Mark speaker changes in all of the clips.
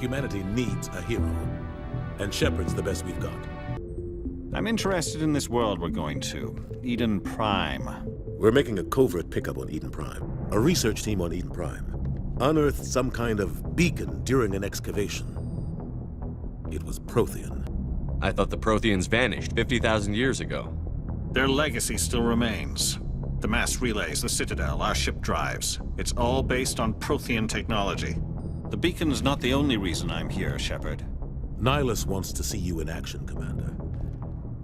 Speaker 1: Humanity needs a hero. And Shepard's the best we've got.
Speaker 2: I'm interested in this world we're going to. Eden Prime.
Speaker 1: We're making a covert pickup on Eden Prime. A research team on Eden Prime unearthed some kind of beacon during an excavation. It was Prothean.
Speaker 3: I thought the Protheans vanished 50,000 years ago.
Speaker 2: Their legacy still remains. The mass relays, the Citadel, our ship drives. It's all based on Prothean technology. The beacon's not the only reason I'm here, Shepard.
Speaker 1: Nihilus wants to see you in action, Commander.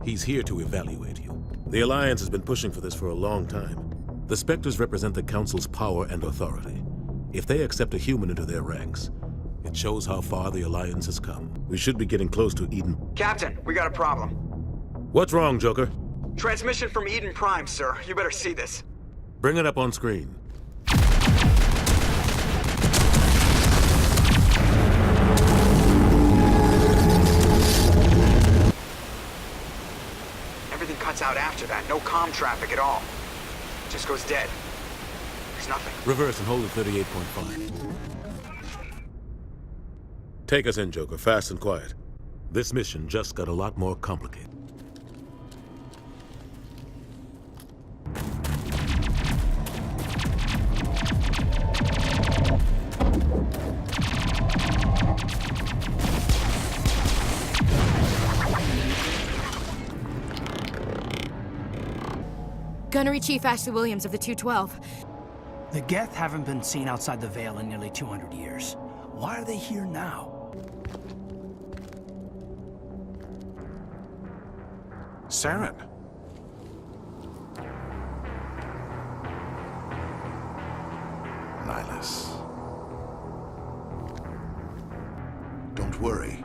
Speaker 1: He's here to evaluate you. The Alliance has been pushing for this for a long time. The Spectres represent the Council's power and authority. If they accept a human into their ranks, it shows how far the Alliance has come. We should be getting close to Eden.
Speaker 4: Captain, we got a problem.
Speaker 1: What's wrong, Joker?
Speaker 4: Transmission from Eden Prime, sir. You better see this.
Speaker 1: Bring it up on screen.
Speaker 4: Everything cuts out after that. No comm traffic at all. Just goes dead. There's nothing.
Speaker 1: Reverse and hold at 38.5. Take us in, Joker, fast and quiet. This mission just got a lot more complicated.
Speaker 5: Gunnery Chief Ashley Williams of the 212.
Speaker 6: The Geth haven't been seen outside the Veil in nearly 200 years. Why are they here now?
Speaker 2: Saren.
Speaker 7: Nihilus. Don't worry.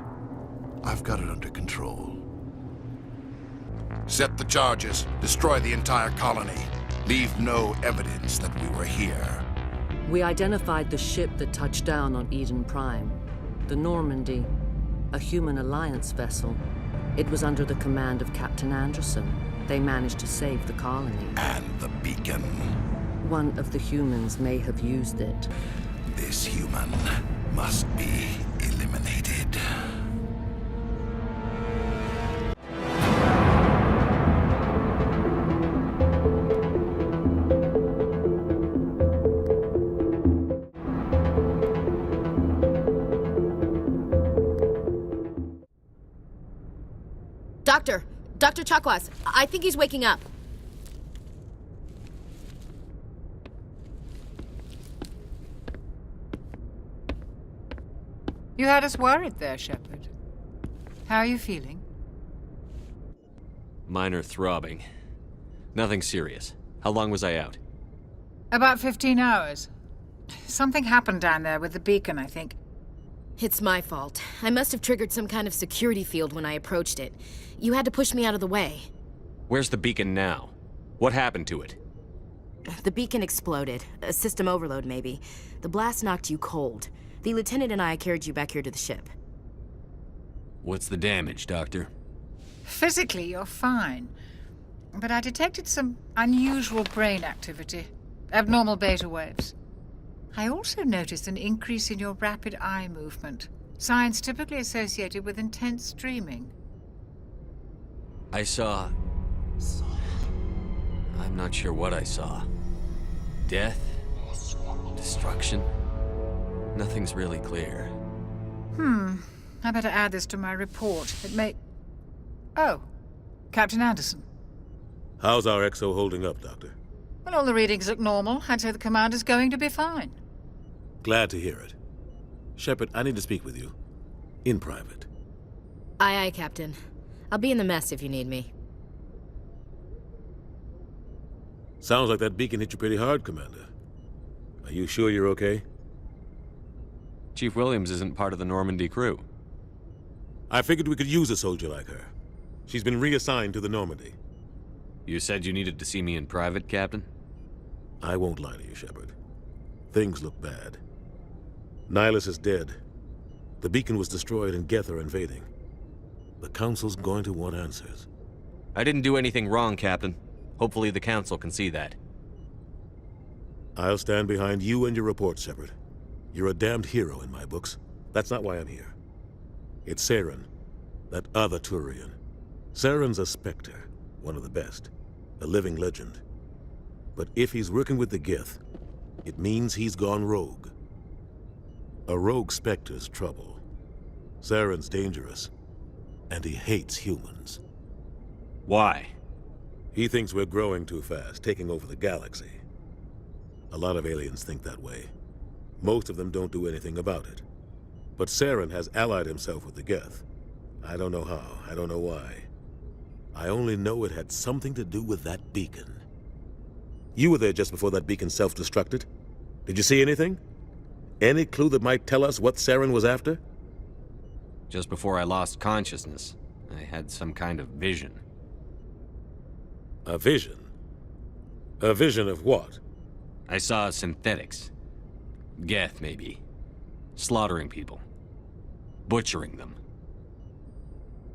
Speaker 7: I've got it under control. Set the charges. Destroy the entire colony. Leave no evidence that we were here.
Speaker 8: We identified the ship that touched down on Eden Prime. The Normandy. A human alliance vessel. It was under the command of Captain Anderson. They managed to save the colony.
Speaker 7: And the beacon.
Speaker 8: One of the humans may have used it.
Speaker 7: This human must be eliminated.
Speaker 5: Dr. Chakwas, I think he's waking up.
Speaker 9: You had us worried there, Shepard. How are you feeling?
Speaker 3: Minor throbbing. Nothing serious. How long was I out?
Speaker 9: About 15 hours. Something happened down there with the beacon, I think.
Speaker 5: It's my fault. I must have triggered some kind of security field when I approached it. You had to push me out of the way.
Speaker 3: Where's the beacon now? What happened to it?
Speaker 5: The beacon exploded. A system overload, maybe. The blast knocked you cold. The lieutenant and I carried you back here to the ship.
Speaker 3: What's the damage, Doctor?
Speaker 9: Physically, you're fine. But I detected some unusual brain activity. Abnormal beta waves. I also noticed an increase in your rapid eye movement. Signs typically associated with intense dreaming.
Speaker 3: I saw... I'm not sure what I saw. Death? Destruction? Nothing's really clear.
Speaker 9: I better add this to my report. It may... Oh, Captain Anderson.
Speaker 1: How's our XO holding up, Doctor?
Speaker 9: Well, all the readings look normal. I'd say the commander's going to be fine.
Speaker 1: Glad to hear it. Shepard, I need to speak with you. In private.
Speaker 5: Aye, Captain. I'll be in the mess if you need me.
Speaker 1: Sounds like that beacon hit you pretty hard, Commander. Are you sure you're okay?
Speaker 3: Chief Williams isn't part of the Normandy crew.
Speaker 1: I figured we could use a soldier like her. She's been reassigned to the Normandy.
Speaker 3: You said you needed to see me in private, Captain?
Speaker 1: I won't lie to you, Shepard. Things look bad. Nihilus is dead. The beacon was destroyed and Geth are invading. The Council's going to want answers.
Speaker 3: I didn't do anything wrong, Captain. Hopefully the Council can see that.
Speaker 1: I'll stand behind you and your report, Shepard. You're a damned hero in my books. That's not why I'm here. It's Saren, that other Turian. Saren's a Spectre, one of the best, a living legend. But if he's working with the Geth, it means he's gone rogue. A rogue Spectre's trouble. Saren's dangerous, and he hates humans.
Speaker 3: Why?
Speaker 1: He thinks we're growing too fast, taking over the galaxy. A lot of aliens think that way. Most of them don't do anything about it. But Saren has allied himself with the Geth. I don't know how, I don't know why. I only know it had something to do with that beacon. You were there just before that beacon self-destructed. Did you see anything? Any clue that might tell us what Saren was after?
Speaker 3: Just before I lost consciousness, I had some kind of vision.
Speaker 1: A vision? A vision of what?
Speaker 3: I saw synthetics. Geth, maybe. Slaughtering people. Butchering them.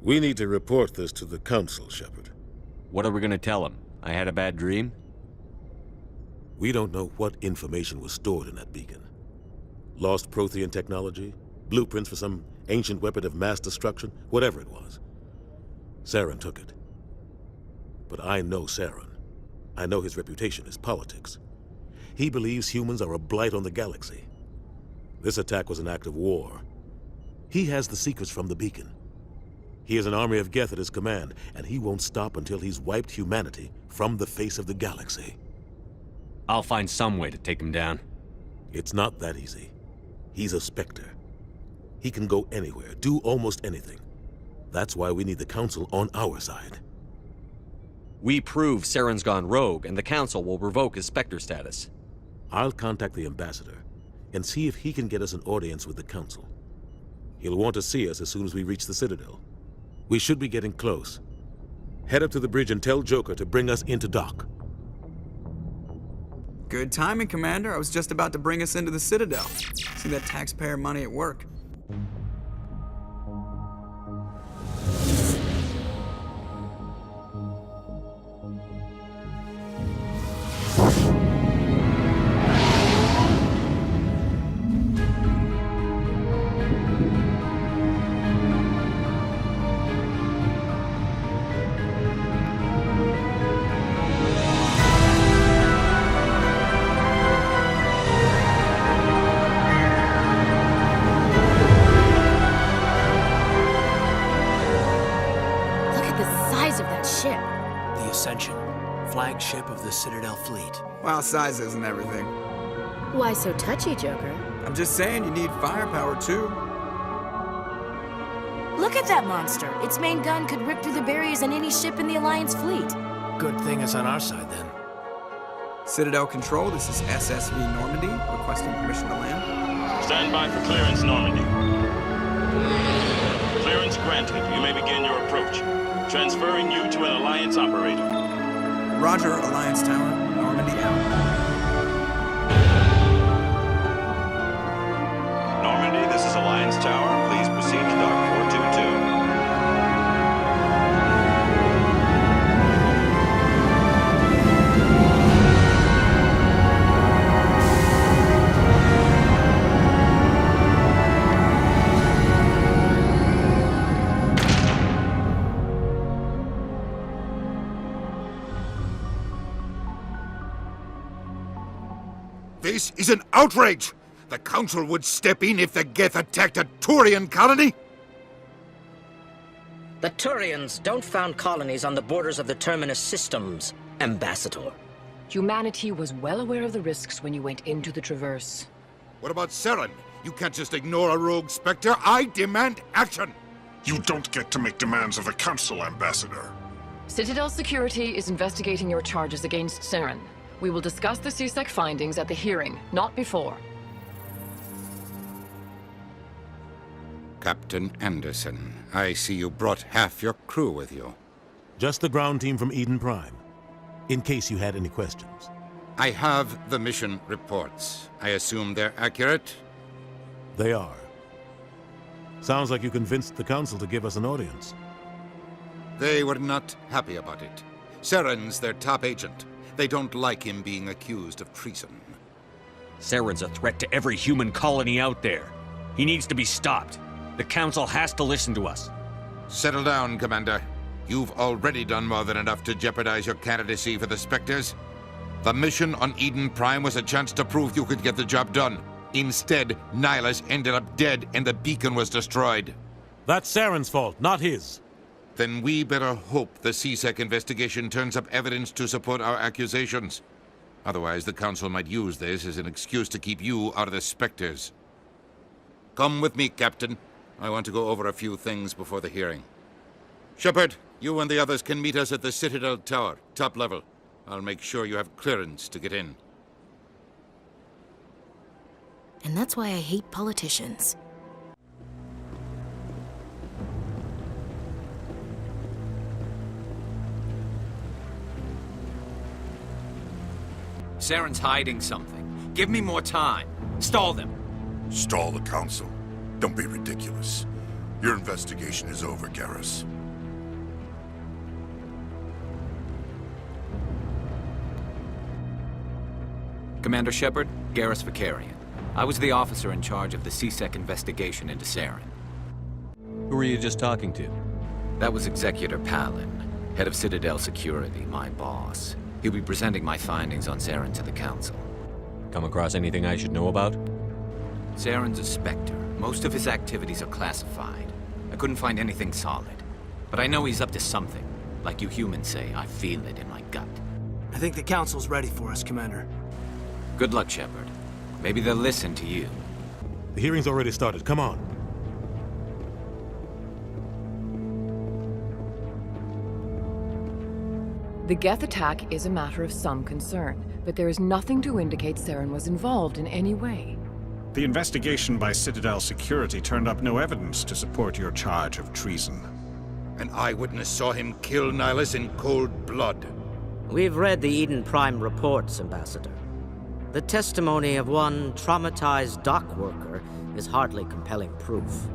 Speaker 1: We need to report this to the Council, Shepard.
Speaker 3: What are we gonna tell them? I had a bad dream?
Speaker 1: We don't know what information was stored in that beacon. Lost Prothean technology? Blueprints for some ancient weapon of mass destruction? Whatever it was. Saren took it. But I know Saren. I know his reputation is politics. He believes humans are a blight on the galaxy. This attack was an act of war. He has the secrets from the beacon. He has an army of Geth at his command, and he won't stop until he's wiped humanity from the face of the galaxy.
Speaker 3: I'll find some way to take him down.
Speaker 1: It's not that easy. He's a Spectre. He can go anywhere, do almost anything. That's why we need the Council on our side.
Speaker 3: We prove Saren's gone rogue, and the Council will revoke his Spectre status.
Speaker 1: I'll contact the Ambassador and see if he can get us an audience with the Council. He'll want to see us as soon as we reach the Citadel. We should be getting close. Head up to the bridge and tell Joker to bring us into dock.
Speaker 10: Good timing, Commander. I was just about to bring us into the Citadel. See that taxpayer money at work.
Speaker 6: Flagship of the Citadel fleet.
Speaker 10: Well, size isn't everything.
Speaker 5: Why so touchy, Joker?
Speaker 10: I'm just saying you need firepower, too.
Speaker 5: Look at that monster. Its main gun could rip through the barriers in any ship in the Alliance fleet.
Speaker 6: Good thing it's on our side, then.
Speaker 10: Citadel Control, this is SSV Normandy, requesting permission to land.
Speaker 11: Stand by for clearance, Normandy. Clearance granted. You may begin your approach. Transferring you to an Alliance operator.
Speaker 10: Roger, Alliance Tower, Normandy out.
Speaker 11: Normandy, this is Alliance Tower. Please proceed to Dock 422.
Speaker 7: This is an outrage! The Council would step in if the Geth attacked a Turian colony?
Speaker 12: The Turians don't found colonies on the borders of the Terminus systems, Ambassador.
Speaker 13: Humanity was well aware of the risks when you went into the Traverse.
Speaker 7: What about Saren? You can't just ignore a rogue Spectre. I demand action!
Speaker 14: You don't get to make demands of the Council, Ambassador.
Speaker 13: Citadel Security is investigating your charges against Saren. We will discuss the CSEC findings at the hearing, not before.
Speaker 7: Captain Anderson, I see you brought half your crew with you.
Speaker 1: Just the ground team from Eden Prime, in case you had any questions.
Speaker 7: I have the mission reports. I assume they're accurate?
Speaker 1: They are. Sounds like you convinced the Council to give us an audience.
Speaker 7: They were not happy about it. Saren's their top agent. They don't like him being accused of treason.
Speaker 3: Saren's a threat to every human colony out there.
Speaker 15: He needs to be stopped. The Council has to listen to us.
Speaker 7: Settle down, Commander. You've already done more than enough to jeopardize your candidacy for the Spectres. The mission on Eden Prime was a chance to prove you could get the job done. Instead, Nihilus ended up dead and the beacon was destroyed.
Speaker 1: That's Saren's fault, not his.
Speaker 7: Then we better hope the CSEC investigation turns up evidence to support our accusations. Otherwise, the Council might use this as an excuse to keep you out of the Spectres. Come with me, Captain. I want to go over a few things before the hearing. Shepard, you and the others can meet us at the Citadel Tower, top level. I'll make sure you have clearance to get in.
Speaker 5: And that's why I hate politicians.
Speaker 16: Saren's hiding something. Give me more time. Stall them.
Speaker 14: Stall the Council? Don't be ridiculous. Your investigation is over, Garrus.
Speaker 16: Commander Shepard, Garrus Vicarian. I was the officer in charge of the CSEC investigation into Saren.
Speaker 3: Who were you just talking to?
Speaker 16: That was Executor Palin, head of Citadel Security, my boss. He'll be presenting my findings on Saren to the Council.
Speaker 3: Come across anything I should know about?
Speaker 16: Saren's a Spectre. Most of his activities are classified. I couldn't find anything solid. But I know he's up to something. Like you humans say, I feel it in my gut.
Speaker 6: I think the Council's ready for us, Commander.
Speaker 16: Good luck, Shepard. Maybe they'll listen to you.
Speaker 1: The hearing's already started. Come on.
Speaker 13: The Geth attack is a matter of some concern, but there is nothing to indicate Saren was involved in any way.
Speaker 2: The investigation by Citadel Security turned up no evidence to support your charge of treason.
Speaker 7: An eyewitness saw him kill Nihilus in cold blood.
Speaker 12: We've read the Eden Prime reports, Ambassador. The testimony of one traumatized dock worker is hardly compelling proof.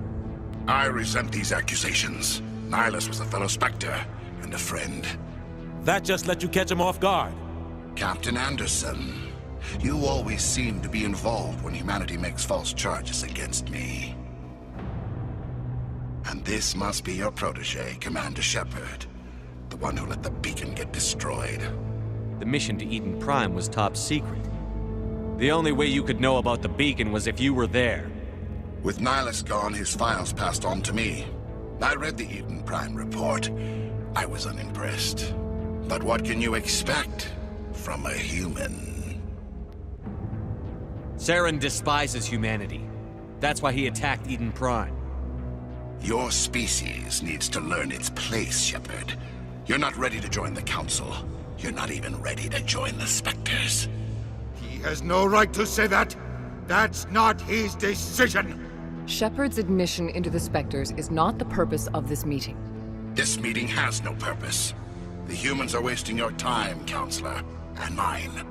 Speaker 14: I resent these accusations. Nihilus was a fellow Spectre and a friend.
Speaker 1: That just let you catch him off guard.
Speaker 14: Captain Anderson, you always seem to be involved when humanity makes false charges against me. And this must be your protege, Commander Shepard. The one who let the beacon get destroyed.
Speaker 15: The mission to Eden Prime was top secret. The only way you could know about the beacon was if you were there.
Speaker 14: With Nihilus gone, his files passed on to me. I read the Eden Prime report. I was unimpressed. But what can you expect from a human?
Speaker 15: Saren despises humanity. That's why he attacked Eden Prime.
Speaker 14: Your species needs to learn its place, Shepard. You're not ready to join the Council. You're not even ready to join the Spectres.
Speaker 7: He has no right to say that. That's not his decision.
Speaker 13: Shepard's admission into the Spectres is not the purpose of this meeting.
Speaker 14: This meeting has no purpose. The humans are wasting your time, Counselor, and mine.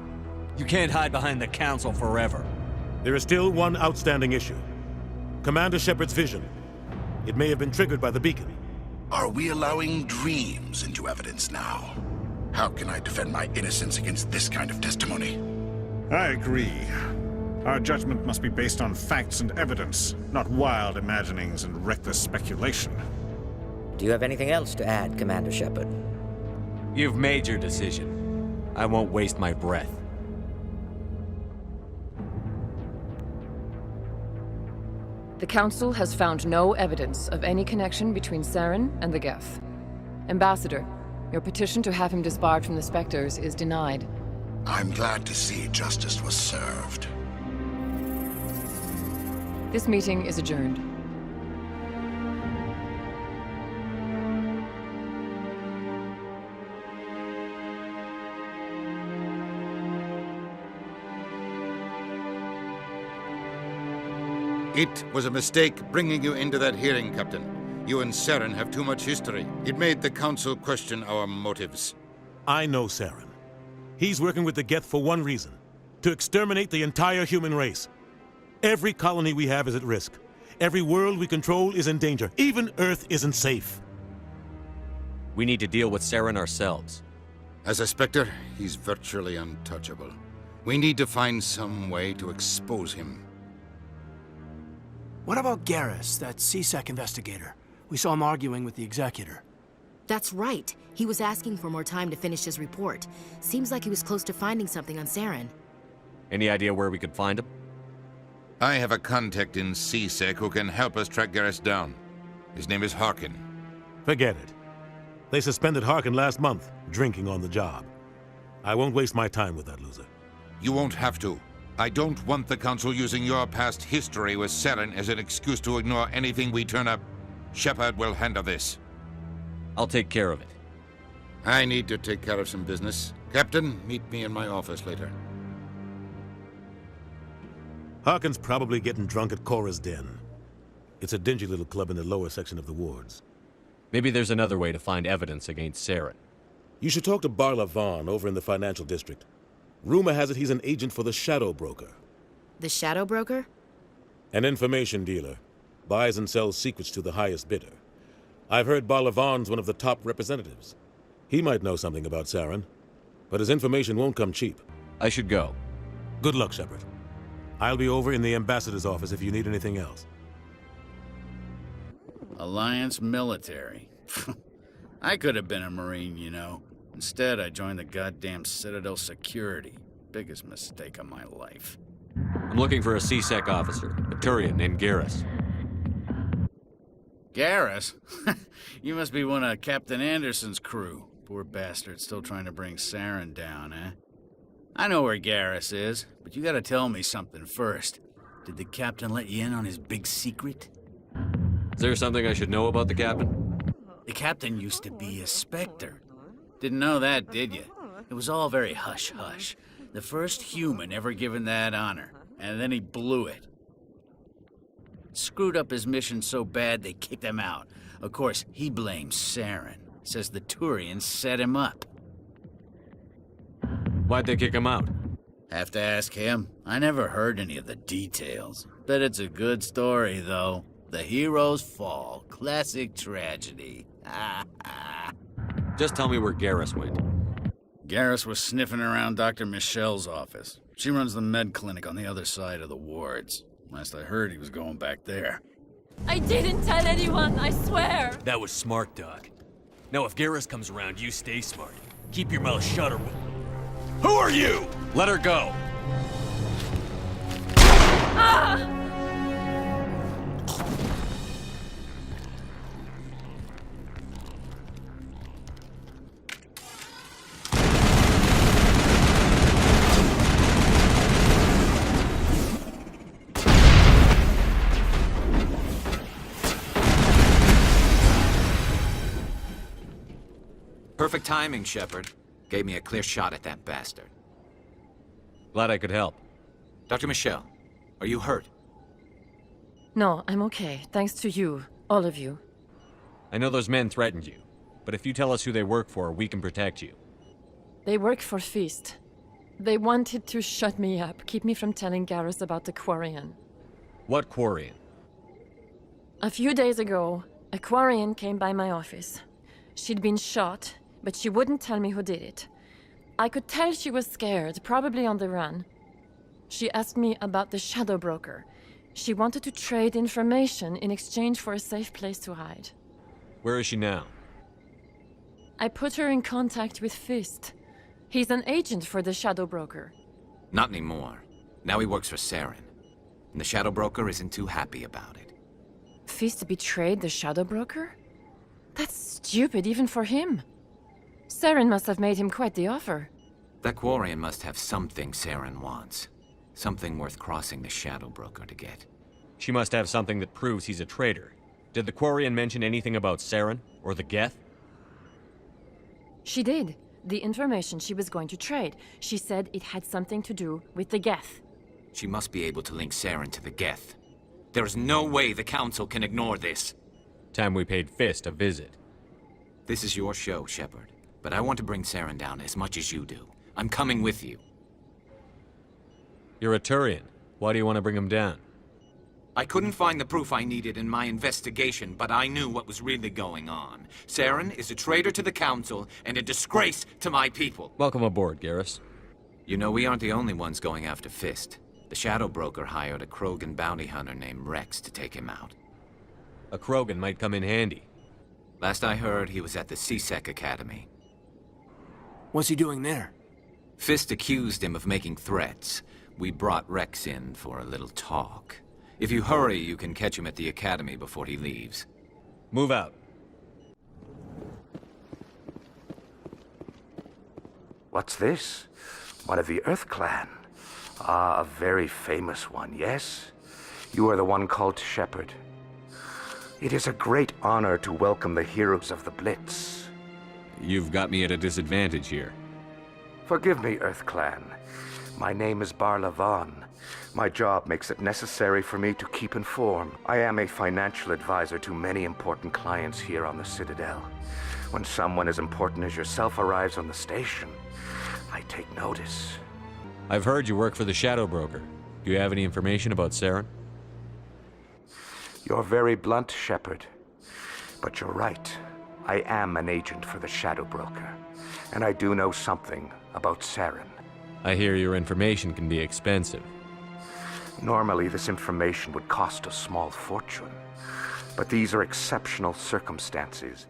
Speaker 15: You can't hide behind the Council forever.
Speaker 1: There is still one outstanding issue. Commander Shepard's vision. It may have been triggered by the beacon.
Speaker 14: Are we allowing dreams into evidence now? How can I defend my innocence against this kind of testimony?
Speaker 2: I agree. Our judgment must be based on facts and evidence, not wild imaginings and reckless speculation.
Speaker 12: Do you have anything else to add, Commander Shepard?
Speaker 15: You've made your decision. I won't waste my breath.
Speaker 13: The Council has found no evidence of any connection between Saren and the Geth. Ambassador, your petition to have him disbarred from the Spectres is denied.
Speaker 14: I'm glad to see justice was served.
Speaker 13: This meeting is adjourned.
Speaker 7: It was a mistake bringing you into that hearing, Captain. You and Saren have too much history. It made the Council question our motives.
Speaker 1: I know Saren. He's working with the Geth for one reason. To exterminate the entire human race. Every colony we have is at risk. Every world we control is in danger. Even Earth isn't safe.
Speaker 15: We need to deal with Saren ourselves.
Speaker 7: As a Spectre, he's virtually untouchable. We need to find some way to expose him.
Speaker 6: What about Garrus, that CSEC investigator? We saw him arguing with the executor.
Speaker 5: That's right. He was asking for more time to finish his report. Seems like he was close to finding something on Saren.
Speaker 15: Any idea where we could find him?
Speaker 7: I have a contact in CSEC who can help us track Garrus down. His name is Harkin.
Speaker 1: Forget it. They suspended Harkin last month, drinking on the job. I won't waste my time with that loser.
Speaker 7: You won't have to. I don't want the Council using your past history with Saren as an excuse to ignore anything we turn up. Shepard will handle this.
Speaker 15: I'll take care of it.
Speaker 7: I need to take care of some business. Captain, meet me in my office later.
Speaker 1: Harkin's probably getting drunk at Cora's Den. It's a dingy little club in the lower section of the wards.
Speaker 15: Maybe there's another way to find evidence against Saren.
Speaker 1: You should talk to Barla Vaughn over in the financial district. Rumor has it he's an agent for the Shadow Broker.
Speaker 5: The Shadow Broker?
Speaker 1: An information dealer. Buys and sells secrets to the highest bidder. I've heard Barla Vaughn's one of the top representatives. He might know something about Saren, but his information won't come cheap.
Speaker 15: I should go.
Speaker 1: Good luck, Shepard. I'll be over in the ambassador's office if you need anything else.
Speaker 17: Alliance military. I could have been a Marine, you know. Instead, I joined the goddamn Citadel security. Biggest mistake of my life.
Speaker 15: I'm looking for a CSEC officer, a Turian named Garrus.
Speaker 17: Garrus? You must be one of Captain Anderson's crew. Poor bastard, still trying to bring Saren down, eh? I know where Garrus is, but you gotta tell me something first. Did the captain let you in on his big secret?
Speaker 15: Is there something I should know about the captain?
Speaker 17: The captain used to be a Spectre. Didn't know that, did you? It was all very hush-hush. The first human ever given that honor, and then he blew it. Screwed up his mission so bad they kicked him out. Of course, he blames Saren. Says the Turians set him up.
Speaker 15: Why'd they kick him out?
Speaker 17: Have to ask him. I never heard any of the details. Bet it's a good story, though. The hero's fall. Classic tragedy.
Speaker 15: Just tell me where Garrus went.
Speaker 17: Garrus was sniffing around Dr. Michelle's office. She runs the med clinic on the other side of the wards. Last I heard, he was going back there.
Speaker 18: I didn't tell anyone, I swear!
Speaker 3: That was smart, Doc. Now if Garrus comes around, you stay smart. Keep your mouth shut or... Who are you?
Speaker 15: Let her go!
Speaker 18: Ah!
Speaker 16: Perfect timing, Shepard. Gave me a clear shot at that bastard.
Speaker 15: Glad I could help.
Speaker 16: Dr. Michelle, are you hurt?
Speaker 13: No, I'm okay. Thanks to you. All of you.
Speaker 15: I know those men threatened you, but if you tell us who they work for, we can protect you.
Speaker 13: They work for Feast. They wanted to shut me up, keep me from telling Garrus about the Quarian.
Speaker 15: What Quarian?
Speaker 13: A few days ago, a Quarian came by my office. She'd been shot, but she wouldn't tell me who did it. I could tell she was scared, probably on the run. She asked me about the Shadow Broker. She wanted to trade information in exchange for a safe place to hide.
Speaker 15: Where is she now?
Speaker 13: I put her in contact with Fist. He's an agent for the Shadow Broker.
Speaker 16: Not anymore. Now he works for Saren. And the Shadow Broker isn't too happy about it.
Speaker 13: Fist betrayed the Shadow Broker? That's stupid, even for him. Saren must have made him quite the offer.
Speaker 16: That Quarian must have something Saren wants. Something worth crossing the Shadow Broker to get.
Speaker 15: She must have something that proves he's a traitor. Did the Quarian mention anything about Saren or the Geth?
Speaker 13: She did. The information she was going to trade. She said it had something to do with the Geth.
Speaker 16: She must be able to link Saren to the Geth. There's no way the Council can ignore this.
Speaker 15: Time we paid Fist a visit.
Speaker 16: This is your show, Shepard. But I want to bring Saren down as much as you do. I'm coming with you.
Speaker 15: You're a Turian. Why do you want to bring him down?
Speaker 16: I couldn't find the proof I needed in my investigation, but I knew what was really going on. Saren is a traitor to the Council and a disgrace to my people.
Speaker 15: Welcome aboard, Garrus.
Speaker 16: You know, we aren't the only ones going after Fist. The Shadow Broker hired a Krogan bounty hunter named Rex to take him out.
Speaker 15: A Krogan might come in handy.
Speaker 16: Last I heard, he was at the C-Sec Academy.
Speaker 19: What's he doing there?
Speaker 16: Fist accused him of making threats. We brought Rex in for a little talk. If you hurry, you can catch him at the Academy before he leaves.
Speaker 15: Move out.
Speaker 20: What's this? One of the Earth Clan. Ah, a very famous one, yes? You are the one called Shepard. It is a great honor to welcome the heroes of the Blitz.
Speaker 15: You've got me at a disadvantage here.
Speaker 20: Forgive me, Earth Clan. My name is Barla Vaughn. My job makes it necessary for me to keep informed. I am a financial advisor to many important clients here on the Citadel. When someone as important as yourself arrives on the station, I take notice.
Speaker 15: I've heard you work for the Shadow Broker. Do you have any information about Saren?
Speaker 20: You're very blunt, Shepard. But you're right. I am an agent for the Shadow Broker. And I do know something about Saren.
Speaker 15: I hear your information can be expensive.
Speaker 20: Normally, this information would cost a small fortune. But these are exceptional circumstances.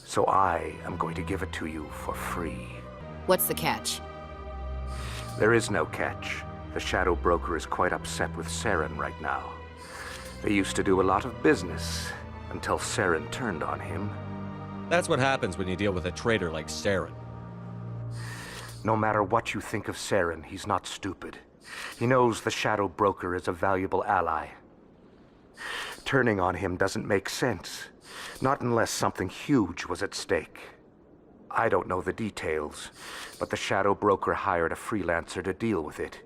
Speaker 20: So I am going to give it to you for free.
Speaker 5: What's the catch?
Speaker 20: There is no catch. The Shadow Broker is quite upset with Saren right now. They used to do a lot of business until Saren turned on him.
Speaker 15: That's what happens when you deal with a traitor like Saren.
Speaker 20: No matter what you think of Saren, he's not stupid. He knows the Shadow Broker is a valuable ally. Turning on him doesn't make sense. Not unless something huge was at stake. I don't know the details, but the Shadow Broker hired a freelancer to deal with it.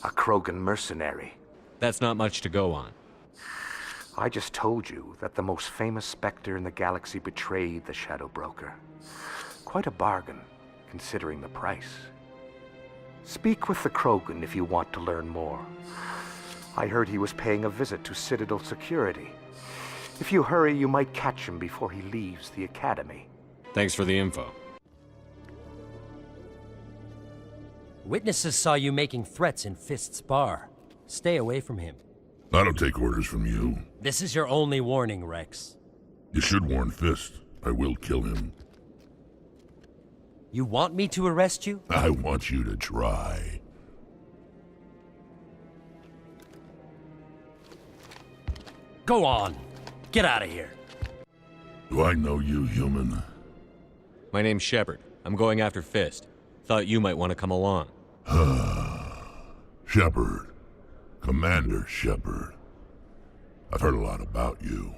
Speaker 20: A Krogan mercenary.
Speaker 15: That's not much to go on.
Speaker 20: I just told you that the most famous Spectre in the galaxy betrayed the Shadow Broker. Quite a bargain, considering the price. Speak with the Krogan if you want to learn more. I heard he was paying a visit to Citadel security. If you hurry, you might catch him before he leaves the Academy.
Speaker 15: Thanks for the info.
Speaker 21: Witnesses saw you making threats in Fist's bar. Stay away from him.
Speaker 22: I don't take orders from you.
Speaker 21: This is your only warning, Rex.
Speaker 22: You should warn Fist. I will kill him.
Speaker 21: You want me to arrest you?
Speaker 22: I want you to try.
Speaker 21: Go on. Get out of here.
Speaker 22: Do I know you, human?
Speaker 15: My name's Shepard. I'm going after Fist. Thought you might want to come along.
Speaker 22: Shepard. Commander Shepard. I've heard a lot about you.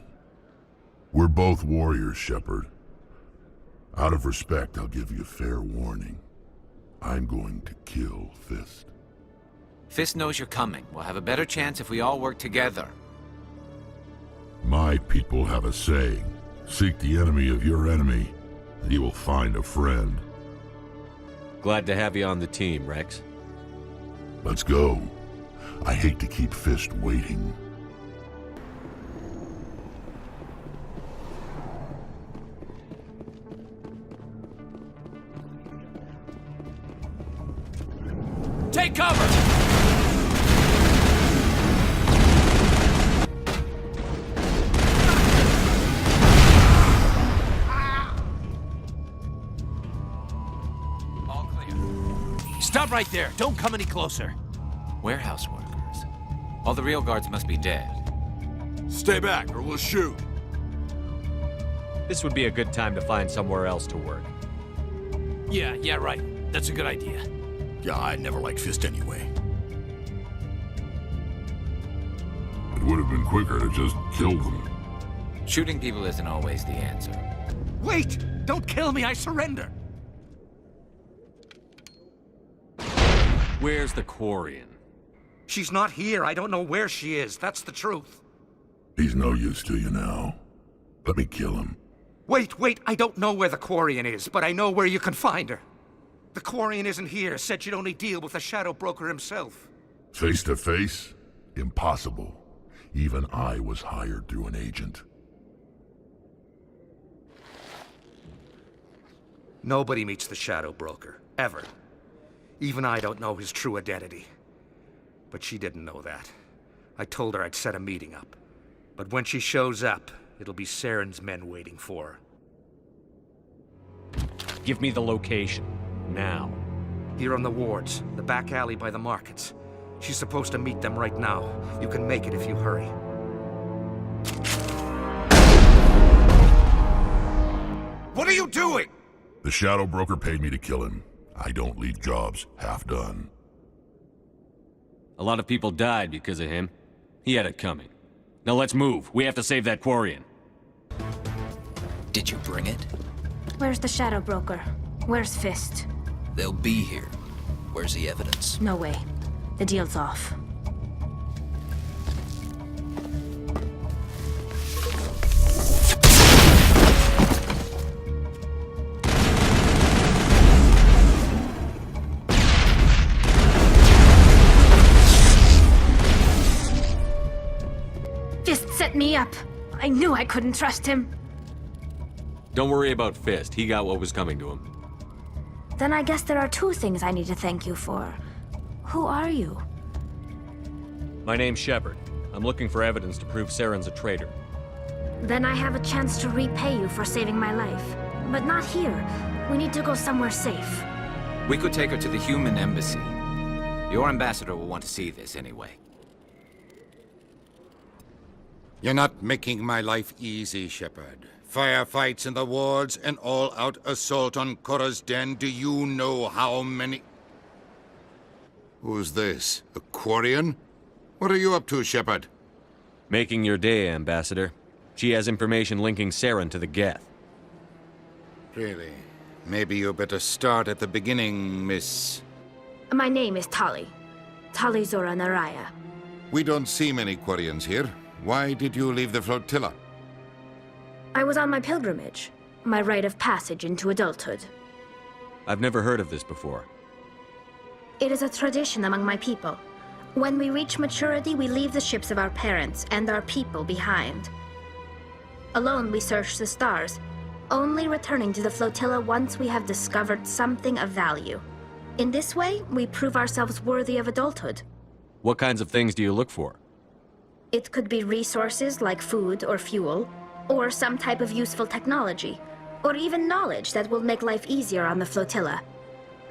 Speaker 22: We're both warriors, Shepard. Out of respect, I'll give you fair warning. I'm going to kill Fist.
Speaker 16: Fist knows you're coming. We'll have a better chance if we all work together.
Speaker 22: My people have a saying. Seek the enemy of your enemy, and you will find a friend.
Speaker 15: Glad to have you on the team, Rex.
Speaker 22: Let's go. I hate to keep Fist waiting.
Speaker 19: Take cover!
Speaker 16: All clear.
Speaker 19: Stop right there. Don't come any closer.
Speaker 16: Warehouse workers. All the real guards must be dead.
Speaker 19: Stay back or we'll shoot.
Speaker 15: This would be a good time to find somewhere else to work.
Speaker 19: Yeah, right. That's a good idea.
Speaker 22: Yeah, I never liked Fist anyway. It would have been quicker to just kill them.
Speaker 16: Shooting people isn't always the answer.
Speaker 6: Wait! Don't kill me, I surrender!
Speaker 15: Where's the Quarian?
Speaker 6: She's not here. I don't know where she is. That's the truth.
Speaker 22: He's no use to you now. Let me kill him.
Speaker 6: Wait. I don't know where the Quarian is, but I know where you can find her. The Quarian isn't here. Said she'd only deal with the Shadow Broker himself.
Speaker 22: Face to face? Impossible. Even I was hired through an agent.
Speaker 6: Nobody meets the Shadow Broker. Ever. Even I don't know his true identity. But she didn't know that. I told her I'd set a meeting up. But when she shows up, it'll be Saren's men waiting for her.
Speaker 15: Give me the location. Now.
Speaker 6: Here on the wards, the back alley by the markets. She's supposed to meet them right now. You can make it if you hurry.
Speaker 7: What are you doing?
Speaker 22: The Shadow Broker paid me to kill him. I don't leave jobs half done.
Speaker 15: A lot of people died because of him. He had it coming. Now let's move. We have to save that Quarian.
Speaker 4: Did you bring it?
Speaker 8: Where's the Shadow Broker? Where's Fist?
Speaker 4: They'll be here. Where's the evidence?
Speaker 8: No way. The deal's off. Fist set me up. I knew I couldn't trust him.
Speaker 15: Don't worry about Fist. He got what was coming to him.
Speaker 8: Then I guess there are two things I need to thank you for. Who are you?
Speaker 15: My name's Shepard. I'm looking for evidence to prove Saren's a traitor.
Speaker 8: Then I have a chance to repay you for saving my life. But not here. We need to go somewhere safe.
Speaker 16: We could take her to the human embassy. Your ambassador will want to see this anyway.
Speaker 7: You're not making my life easy, Shepard. Firefights in the wards, an all-out assault on Korra's den. Do you know how many... Who's this? A Quarian? What are you up to, Shepard?
Speaker 15: Making your day, Ambassador. She has information linking Saren to the Geth.
Speaker 7: Really? Maybe you better start at the beginning, Miss...
Speaker 8: My name is Tali. Tali Zora Naraya.
Speaker 7: We don't see many Quarians here. Why did you leave the flotilla?
Speaker 8: I was on my pilgrimage. My rite of passage into adulthood.
Speaker 15: I've never heard of this before.
Speaker 8: It is a tradition among my people. When we reach maturity, we leave the ships of our parents and our people behind. Alone, we search the stars, only returning to the flotilla once we have discovered something of value. In this way, we prove ourselves worthy of adulthood.
Speaker 15: What kinds of things do you look for?
Speaker 8: It could be resources like food or fuel, or some type of useful technology, or even knowledge that will make life easier on the flotilla.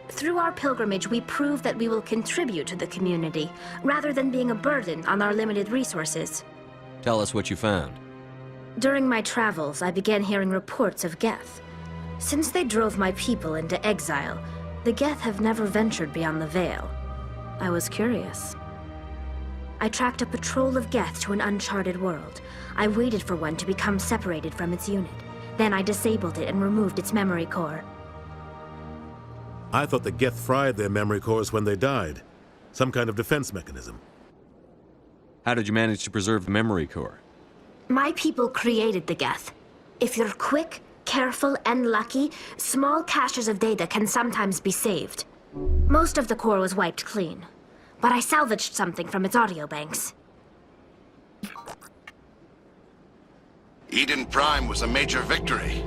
Speaker 8: Through our pilgrimage, we prove that we will contribute to the community, rather than being a burden on our limited resources.
Speaker 15: Tell us what you found.
Speaker 8: During my travels, I began hearing reports of Geth. Since they drove my people into exile, the Geth have never ventured beyond the Veil. I was curious. I tracked a patrol of Geth to an uncharted world. I waited for one to become separated from its unit. Then I disabled it and removed its memory core.
Speaker 1: I thought the Geth fried their memory cores when they died. Some kind of defense mechanism.
Speaker 15: How did you manage to preserve the memory core?
Speaker 8: My people created the Geth. If you're quick, careful, and lucky, small caches of data can sometimes be saved. Most of the core was wiped clean, but I salvaged something from its audio banks.
Speaker 14: Eden Prime was a major victory.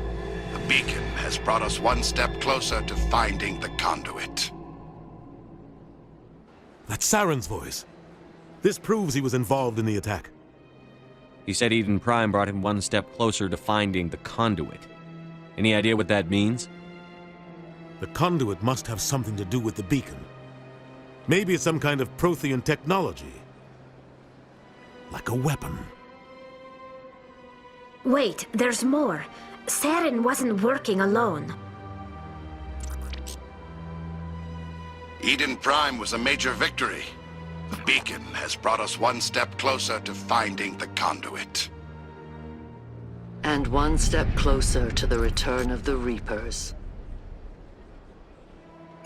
Speaker 14: The beacon has brought us one step closer to finding the conduit.
Speaker 1: That's Saren's voice. This proves he was involved in the attack.
Speaker 15: He said Eden Prime brought him one step closer to finding the conduit. Any idea what that means?
Speaker 1: The conduit must have something to do with the beacon. Maybe it's some kind of Prothean technology. Like a weapon.
Speaker 8: Wait, there's more. Saren wasn't working alone.
Speaker 14: Eden Prime was a major victory. The beacon has brought us one step closer to finding the conduit.
Speaker 23: And one step closer to the return of the Reapers.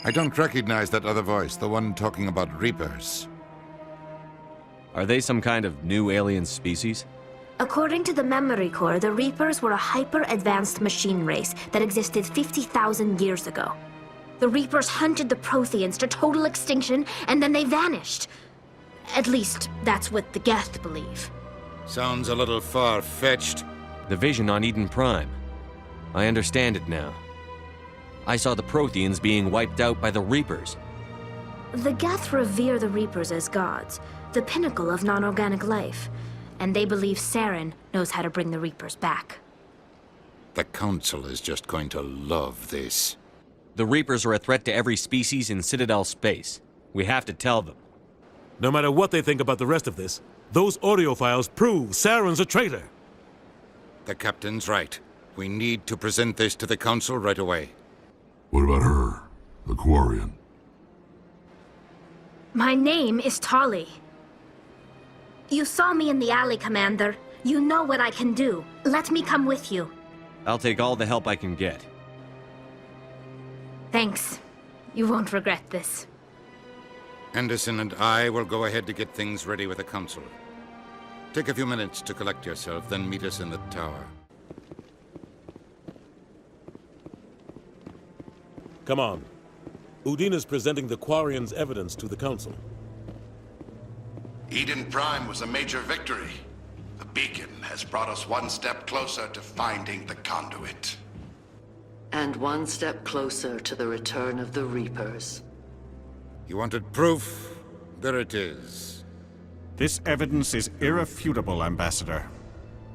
Speaker 7: I don't recognize that other voice, the one talking about Reapers.
Speaker 15: Are they some kind of new alien species?
Speaker 8: According to the memory core, the Reapers were a hyper-advanced machine race that existed 50,000 years ago. The Reapers hunted the Protheans to total extinction, and then they vanished. At least, that's what the Geth believe.
Speaker 7: Sounds a little far-fetched.
Speaker 15: The vision on Eden Prime. I understand it now. I saw the Protheans being wiped out by the Reapers.
Speaker 8: The Geth revere the Reapers as gods, the pinnacle of non-organic life. And they believe Saren knows how to bring the Reapers back.
Speaker 7: The Council is just going to love this.
Speaker 15: The Reapers are a threat to every species in Citadel space. We have to tell them.
Speaker 1: No matter what they think about the rest of this, those audio files prove Saren's a traitor.
Speaker 7: The Captain's right. We need to present this to the Council right away.
Speaker 22: What about her, the Quarian?
Speaker 8: My name is Tali. You saw me in the alley, Commander. You know what I can do. Let me come with you.
Speaker 15: I'll take all the help I can get.
Speaker 8: Thanks. You won't regret this.
Speaker 7: Anderson and I will go ahead to get things ready with the Council. Take a few minutes to collect yourself, then meet us in the tower.
Speaker 1: Come on. Udina's presenting the Quarian's evidence to the Council.
Speaker 14: Eden Prime was a major victory. The beacon has brought us one step closer to finding the conduit.
Speaker 23: And one step closer to the return of the Reapers.
Speaker 7: You wanted proof? There it is.
Speaker 2: This evidence is irrefutable, Ambassador.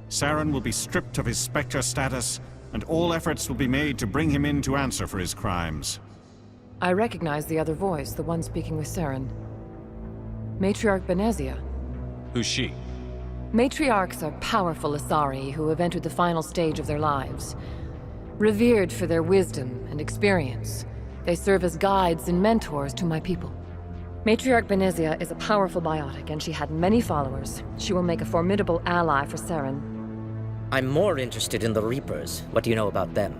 Speaker 2: Saren will be stripped of his Spectre status, and all efforts will be made to bring him in to answer for his crimes.
Speaker 13: I recognize the other voice, the one speaking with Saren. Matriarch Benezia.
Speaker 15: Who's she?
Speaker 13: Matriarchs are powerful Asari who have entered the final stage of their lives. Revered for their wisdom and experience, they serve as guides and mentors to my people. Matriarch Benezia is a powerful biotic, and she had many followers. She will make a formidable ally for Saren.
Speaker 12: I'm more interested in the Reapers. What do you know about them?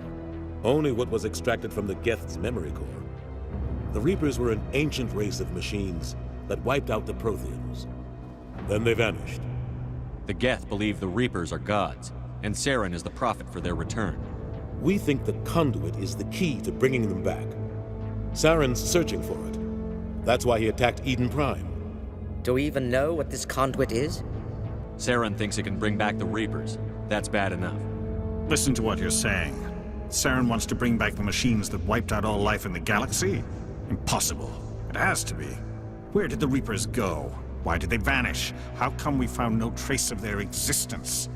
Speaker 1: Only what was extracted from the Geth's memory core. The Reapers were an ancient race of machines that wiped out the Protheans. Then they vanished.
Speaker 15: The Geth believe the Reapers are gods, and Saren is the prophet for their return.
Speaker 1: We think the conduit is the key to bringing them back. Saren's searching for it. That's why he attacked Eden Prime.
Speaker 12: Do we even know what this conduit is?
Speaker 15: Saren thinks it can bring back the Reapers. That's bad enough.
Speaker 2: Listen to what you're saying. Saren wants to bring back the machines that wiped out all life in the galaxy? Impossible. It has to be. Where did the Reapers go? Why did they vanish? How come we found no trace of their existence?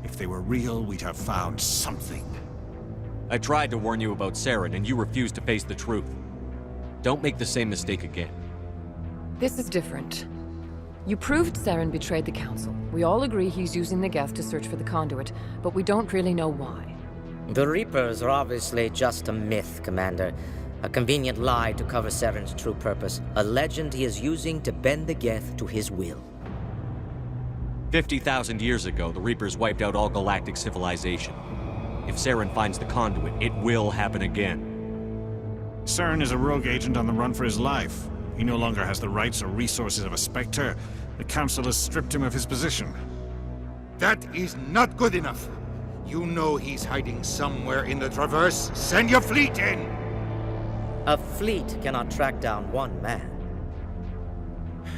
Speaker 2: If they were real, we'd have found something.
Speaker 15: I tried to warn you about Saren, and you refused to face the truth. Don't make the same mistake again.
Speaker 13: This is different. You proved Saren betrayed the Council. We all agree he's using the Geth to search for the conduit, but we don't really know why.
Speaker 12: The Reapers are obviously just a myth, Commander. A convenient lie to cover Saren's true purpose. A legend he is using to bend the Geth to his will.
Speaker 15: 50,000 years ago, the Reapers wiped out all galactic civilization. If Saren finds the conduit, it will happen again.
Speaker 2: Saren is a rogue agent on the run for his life. He no longer has the rights or resources of a Spectre. The Council has stripped him of his position.
Speaker 7: That is not good enough. You know he's hiding somewhere in the Traverse. Send your fleet in!
Speaker 12: A fleet cannot track down one man.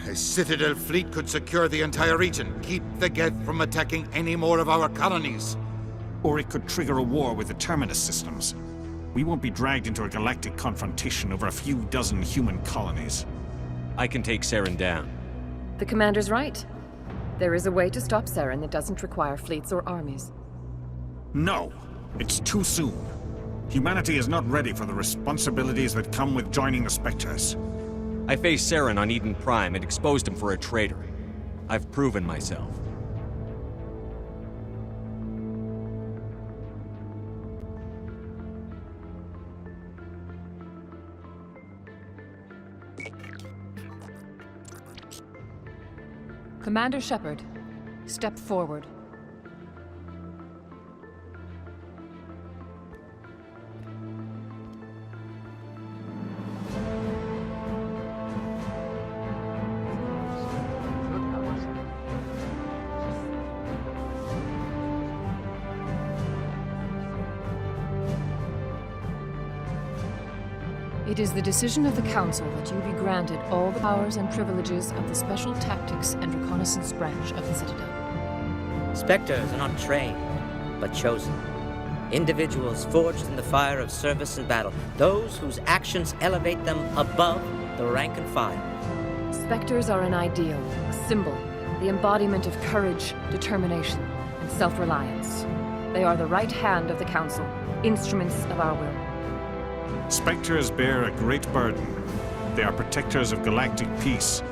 Speaker 7: A Citadel fleet could secure the entire region, keep the Geth from attacking any more of our colonies.
Speaker 2: Or it could trigger a war with the Terminus systems. We won't be dragged into a galactic confrontation over a few dozen human colonies.
Speaker 15: I can take Saren down.
Speaker 13: The Commander's right. There is a way to stop Saren that doesn't require fleets or armies.
Speaker 2: No, it's too soon. Humanity is not ready for the responsibilities that come with joining the Spectres.
Speaker 15: I faced Saren on Eden Prime and exposed him for a traitor. I've proven myself.
Speaker 13: Commander Shepard, step forward. It is the decision of the Council that you be granted all the powers and privileges of the Special Tactics and Reconnaissance branch of the Citadel.
Speaker 12: Spectres are not trained, but chosen. Individuals forged in the fire of service and battle. Those whose actions elevate them above the rank and file.
Speaker 13: Spectres are an ideal, a symbol, the embodiment of courage, determination, and self-reliance. They are the right hand of the Council, instruments of our will.
Speaker 2: Spectres bear a great burden. They are protectors of galactic peace,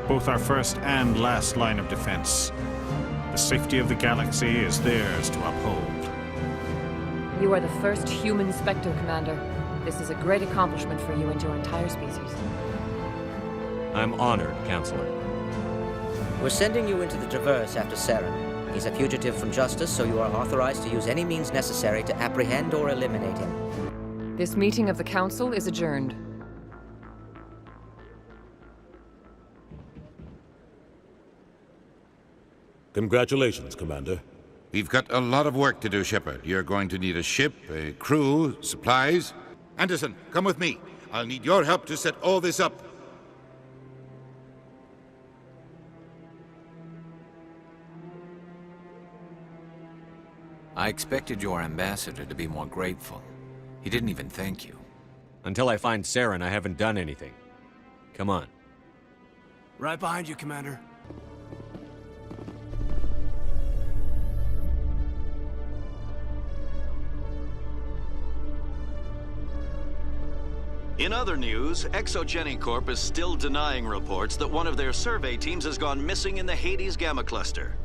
Speaker 2: both our first and last line of defense. The safety of the galaxy is theirs to uphold.
Speaker 13: You are the first human Spectre, Commander. This is a great accomplishment for you and your entire species.
Speaker 15: I'm honored, Counselor.
Speaker 12: We're sending you into the Traverse after Saren. He's a fugitive from justice, so you are authorized to use any means necessary to apprehend or eliminate him.
Speaker 13: This meeting of the Council is adjourned.
Speaker 1: Congratulations, Commander.
Speaker 7: We've got a lot of work to do, Shepard. You're going to need a ship, a crew, supplies. Anderson, come with me. I'll need your help to set all this up.
Speaker 16: I expected your ambassador to be more grateful. He didn't even thank you.
Speaker 15: Until I find Saren, I haven't done anything. Come on.
Speaker 19: Right behind you, Commander.
Speaker 9: In other news, Exogeny Corp is still denying reports that one of their survey teams has gone missing in the Hades Gamma Cluster.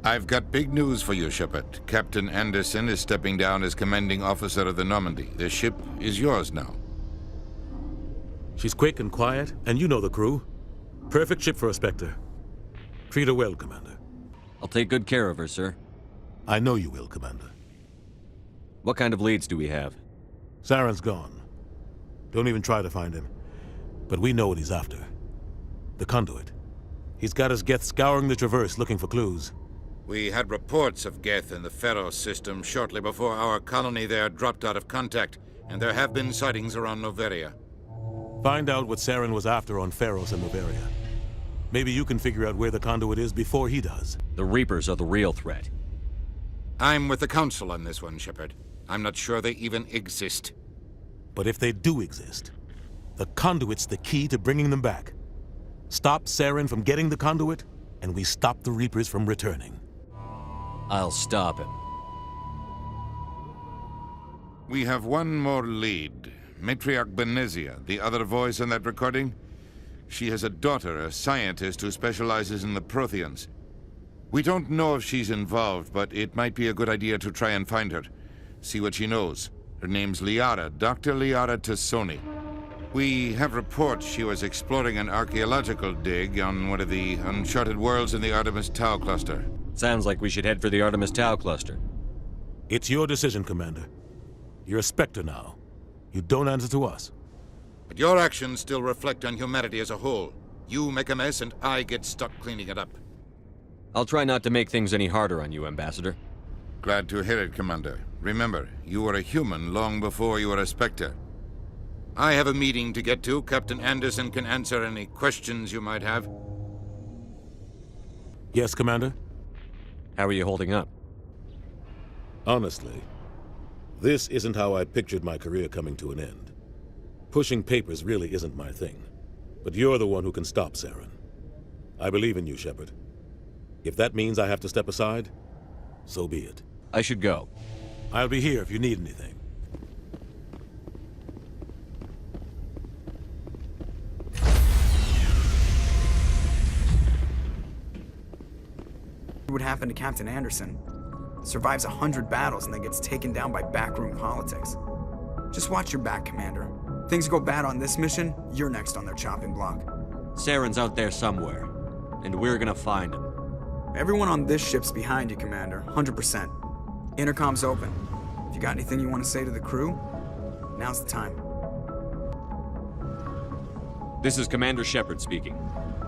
Speaker 7: I've got big news for you, Shepard. Captain Anderson is stepping down as commanding officer of the Normandy. The ship is yours now.
Speaker 1: She's quick and quiet, and you know the crew. Perfect ship for a Spectre. Treat her well, Commander.
Speaker 15: I'll take good care of her, sir.
Speaker 1: I know you will, Commander.
Speaker 15: What kind of leads do we have?
Speaker 1: Saren's gone. Don't even try to find him. But we know what he's after. The conduit. He's got his Geth scouring the Traverse looking for clues.
Speaker 7: We had reports of Geth in the Pharos system shortly before our colony there dropped out of contact, and there have been sightings around Noveria.
Speaker 1: Find out what Saren was after on Pharos and Noveria. Maybe you can figure out where the conduit is before he does.
Speaker 15: The Reapers are the real threat.
Speaker 7: I'm with the Council on this one, Shepard. I'm not sure they even exist.
Speaker 1: But if they do exist, the conduit's the key to bringing them back. Stop Saren from getting the conduit, and we stop the Reapers from returning.
Speaker 15: I'll stop him.
Speaker 7: We have one more lead. Matriarch Benezia, the other voice in that recording. She has a daughter, a scientist who specializes in the Protheans. We don't know if she's involved, but it might be a good idea to try and find her. See what she knows. Her name's Liara, Dr. Liara Tassoni. We have reports she was exploring an archaeological dig on one of the uncharted worlds in the Artemis Tau cluster.
Speaker 15: Sounds like we should head for the Artemis Tau cluster.
Speaker 1: It's your decision, Commander. You're a Spectre now. You don't answer to us.
Speaker 7: But your actions still reflect on humanity as a whole. You make a mess and I get stuck cleaning it up.
Speaker 15: I'll try not to make things any harder on you, Ambassador.
Speaker 7: Glad to hear it, Commander. Remember, you were a human long before you were a Spectre. I have a meeting to get to. Captain Anderson can answer any questions you might have.
Speaker 1: Yes, Commander?
Speaker 15: How are you holding up?
Speaker 1: Honestly, this isn't how I pictured my career coming to an end. Pushing papers really isn't my thing. But you're the one who can stop Saren. I believe in you, Shepard. If that means I have to step aside, so be it.
Speaker 15: I should go.
Speaker 1: I'll be here if you need anything.
Speaker 10: What happened to Captain Anderson? Survives 100 battles and then gets taken down by backroom politics. Just watch your back, Commander. Things go bad on this mission, you're next on their chopping block.
Speaker 15: Saren's out there somewhere, and we're gonna find him.
Speaker 10: Everyone on this ship's behind you, Commander, 100%. Intercom's open. If you got anything you want to say to the crew, now's the time.
Speaker 15: This is Commander Shepard speaking.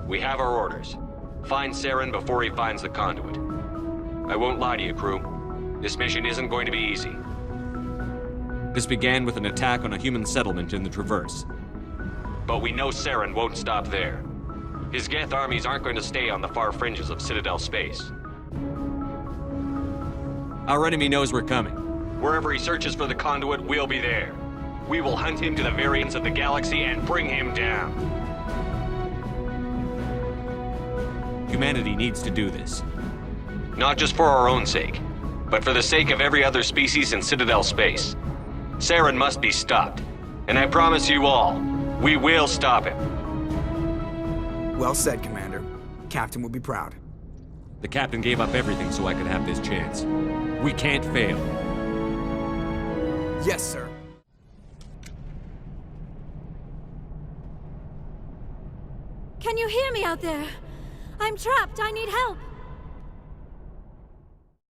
Speaker 15: We have our orders. Find Saren before he finds the conduit. I won't lie to you, crew. This mission isn't going to be easy. This began with an attack on a human settlement in the Traverse. But we know Saren won't stop there. His Geth armies aren't going to stay on the far fringes of Citadel space. Our enemy knows we're coming. Wherever he searches for the conduit, we'll be there. We will hunt him to the very ends of the galaxy and bring him down. Humanity needs to do this. Not just for our own sake, but for the sake of every other species in Citadel space. Saren must be stopped. And I promise you all, we will stop him.
Speaker 10: Well said, Commander. Captain will be proud.
Speaker 15: The captain gave up everything so I could have this chance. We can't fail.
Speaker 10: Yes, sir.
Speaker 18: Can you hear me out there? I'm trapped. I need help.